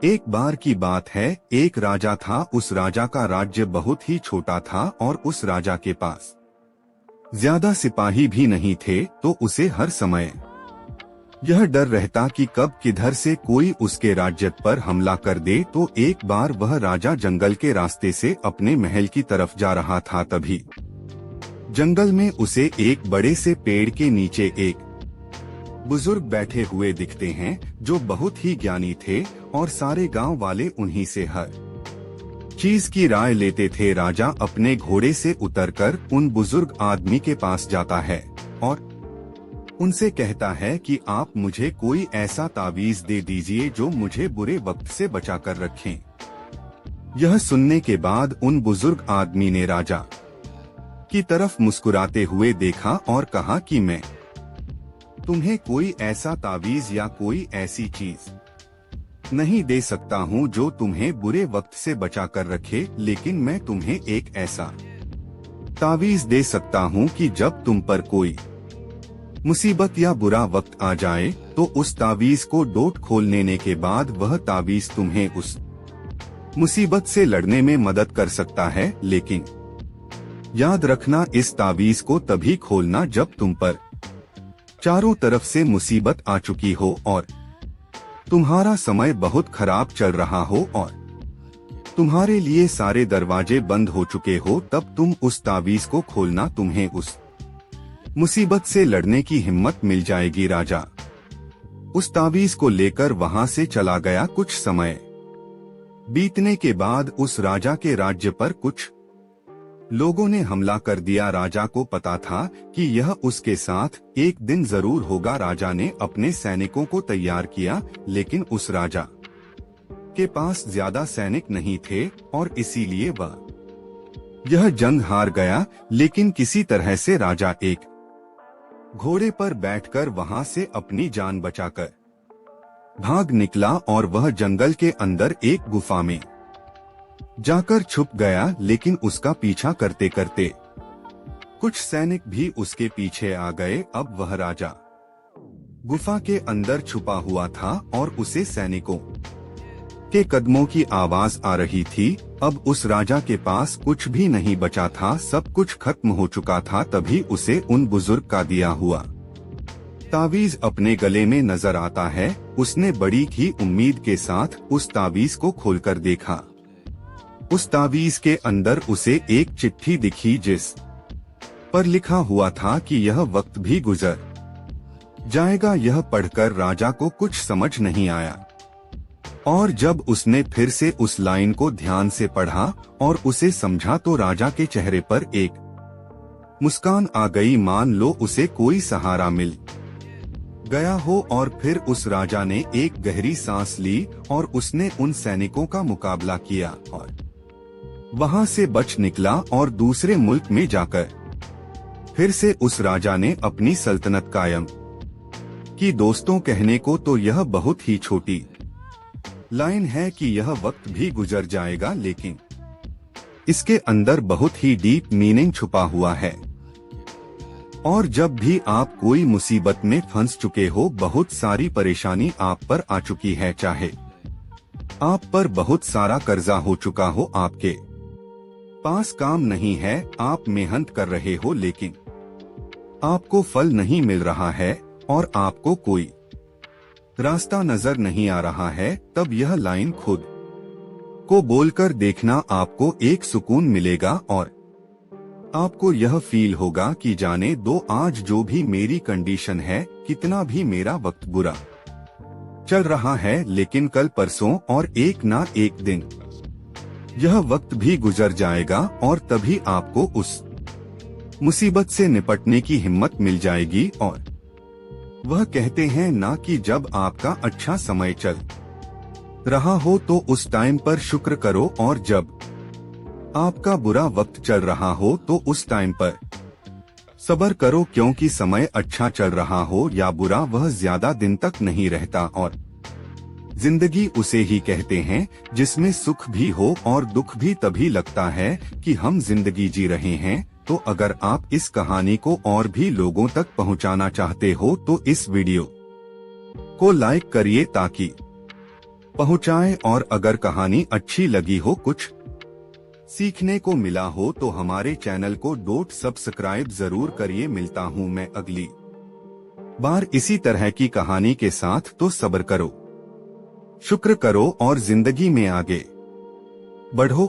एक बार की बात है, एक राजा था। उस राजा का राज्य बहुत ही छोटा था और उस राजा के पास ज्यादा सिपाही भी नहीं थे, तो उसे हर समय यह डर रहता कि कब किधर से कोई उसके राज्य पर हमला कर दे। तो एक बार वह राजा जंगल के रास्ते से अपने महल की तरफ जा रहा था। तभी जंगल में उसे एक बड़े से पेड़ के नीचे एक बुजुर्ग बैठे हुए दिखते हैं, जो बहुत ही ज्ञानी थे और सारे गांव वाले उन्हीं से हर चीज की राय लेते थे। राजा अपने घोड़े से उतरकर उन बुजुर्ग आदमी के पास जाता है और उनसे कहता है कि आप मुझे कोई ऐसा तावीज दे दीजिए जो मुझे बुरे वक्त से बचा कर रखें। यह सुनने के बाद उन बुजुर्ग आदमी ने राजा की तरफ मुस्कुराते हुए देखा और कहा कि मैं तुम्हें कोई ऐसा तावीज या कोई ऐसी चीज नहीं दे सकता हूँ जो तुम्हें बुरे वक्त से बचा कर रखे, लेकिन मैं तुम्हें एक ऐसा तावीज दे सकता हूँ कि जब तुम पर कोई मुसीबत या बुरा वक्त आ जाए तो उस तावीज को डोट खोल लेने के बाद वह तावीज तुम्हें उस मुसीबत से लड़ने में मदद कर सकता है। लेकिन याद रखना, इस तावीज को तभी खोलना जब तुम पर चारों तरफ से मुसीबत आ चुकी हो और तुम्हारा समय बहुत खराब चल रहा हो और तुम्हारे लिए सारे दरवाजे बंद हो चुके हो। तब तुम उस तावीज को खोलना, तुम्हें उस मुसीबत से लड़ने की हिम्मत मिल जाएगी। राजा उस तावीज को लेकर वहां से चला गया। कुछ समय बीतने के बाद उस राजा के राज्य पर कुछ लोगों ने हमला कर दिया। राजा को पता था कि यह उसके साथ एक दिन जरूर होगा। राजा ने अपने सैनिकों को तैयार किया, लेकिन उस राजा के पास ज्यादा सैनिक नहीं थे और इसीलिए वह यह जंग हार गया। लेकिन किसी तरह से राजा एक घोड़े पर बैठकर वहां से अपनी जान बचाकर भाग निकला और वह जंगल के अंदर एक गुफा में जाकर छुप गया। लेकिन उसका पीछा करते करते कुछ सैनिक भी उसके पीछे आ गए। अब वह राजा गुफा के अंदर छुपा हुआ था और उसे सैनिकों के कदमों की आवाज आ रही थी। अब उस राजा के पास कुछ भी नहीं बचा था, सब कुछ खत्म हो चुका था। तभी उसे उन बुजुर्ग का दिया हुआ तावीज अपने गले में नजर आता है। उसने बड़ी ही उम्मीद के साथ उस तावीज को खोलकर देखा। उस तावीज के अंदर उसे एक चिट्ठी दिखी, जिस पर लिखा हुआ था कि यह वक्त भी गुजर जाएगा। यह पढ़कर राजा को कुछ समझ नहीं आया और जब उसने फिर से उस लाइन को ध्यान से पढ़ा और उसे समझा तो राजा के चेहरे पर एक मुस्कान आ गई, मान लो उसे कोई सहारा मिल गया हो। और फिर उस राजा ने एक गहरी सांस ली और उसने उन सैनिकों का मुकाबला किया और वहां से बच निकला और दूसरे मुल्क में जाकर फिर से उस राजा ने अपनी सल्तनत कायम की। दोस्तों, कहने को तो यह बहुत ही छोटी लाइन है कि यह वक्त भी गुजर जाएगा, लेकिन इसके अंदर बहुत ही डीप मीनिंग छुपा हुआ है। और जब भी आप कोई मुसीबत में फंस चुके हो, बहुत सारी परेशानी आप पर आ चुकी है, चाहे आप पर बहुत सारा कर्जा हो चुका हो, आपके पास काम नहीं है, आप मेहनत कर रहे हो लेकिन आपको फल नहीं मिल रहा है और आपको कोई रास्ता नजर नहीं आ रहा है, तब यह लाइन खुद को बोलकर देखना, आपको एक सुकून मिलेगा और आपको यह फील होगा कि जाने दो, आज जो भी मेरी कंडीशन है, कितना भी मेरा वक्त बुरा चल रहा है, लेकिन कल परसों और एक ना एक दिन यह वक्त भी गुजर जाएगा और तभी आपको उस मुसीबत से निपटने की हिम्मत मिल जाएगी। और वह कहते हैं ना कि जब आपका अच्छा समय चल रहा हो तो उस टाइम पर शुक्र करो, और जब आपका बुरा वक्त चल रहा हो तो उस टाइम पर सब्र करो, क्योंकि समय अच्छा चल रहा हो या बुरा, वह ज्यादा दिन तक नहीं रहता। और जिंदगी उसे ही कहते हैं जिसमें सुख भी हो और दुख भी तभी लगता है कि हम जिंदगी जी रहे हैं। तो अगर आप इस कहानी को और भी लोगों तक पहुंचाना चाहते हो तो इस वीडियो को लाइक करिए ताकि पहुंचाए। और अगर कहानी अच्छी लगी हो, कुछ सीखने को मिला हो, तो हमारे चैनल को सब्सक्राइब जरूर करिए। मिलता हूं मैं अगली बार इसी तरह की कहानी के साथ। तो सब्र करो, शुक्र करो और जिंदगी में आगे बढ़ो।